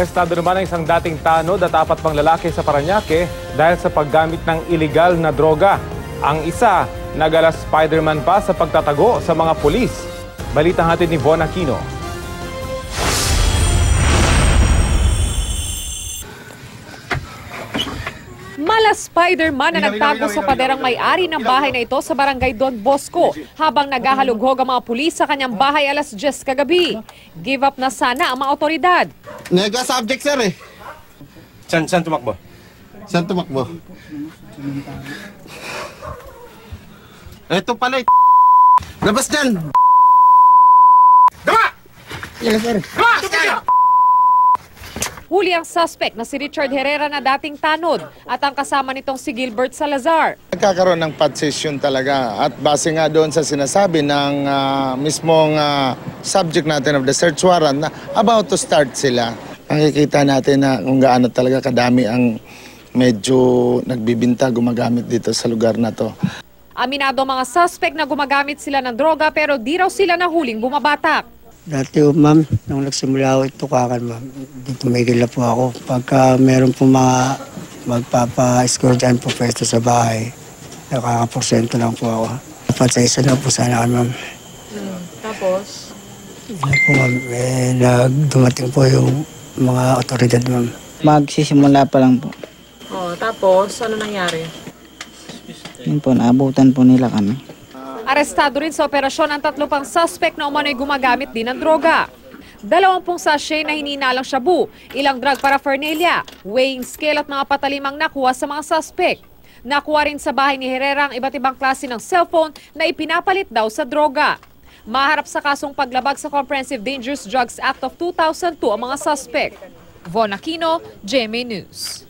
Arestado naman ang isang dating tanod at 4 pang lalaki sa Parañaque dahil sa paggamit ng iligal na droga. Ang isa, nagala Spider-Man pa sa pagtatago sa mga pulis. Balitang hatid ni Von Aquino. Mala Spider-Man na nagtago sa paderang may-ari ng bahay na ito sa barangay Don Bosco habang naghahalughog ang mga pulis sa kanyang bahay alas 10 kagabi. Give up na sana ang mga otoridad. Nega-subject, sir, eh. Saan tumakbo? Saan tumakbo? Ito pala, labas dyan! Gawa! Yes, sir. Gawa! Huli ang suspect na si Richard Herrera na dating tanod at ang kasama nitong si Gilbert Salazar. Nagkakaroon ng possession talaga at base nga doon sa sinasabi ng mismong subject natin of the search warrant na about to start sila. Nakikita natin na kung gaano talaga kadami ang medyo nagbibinta, gumagamit dito sa lugar na to. Aminado ang mga suspect na gumagamit sila ng droga pero di raw sila nahuling bumabatak. Dati ma'am, nung nagsimula ako itukakan ma'am, dito may gila po ako. Pagka meron po mga magpapa-score dyan po pwesto sa bahay, nakaka-porsyento lang po ako. Dapat sa isa na po sana kami ma'am. Tapos? Ano po ma'am, dumating po yung mga otoridad ma'am. Magsisimula pa lang po. Oh, tapos ano nangyari? Yun po, naabutan po nila kami. Arestado rin sa operasyon ang 3 pang suspect na umano'y gumagamit din ng droga. 20 sachet na hininalang shabu, ilang drug paraphernalia, weighing scale at mga patalimang nakuha sa mga suspect. Nakuha rin sa bahay ni Herrera ang iba't ibang klase ng cellphone na ipinapalit daw sa droga. Maharap sa kasong paglabag sa Comprehensive Dangerous Drugs Act of 2002 ang mga suspect. Von Aquino, GMA News.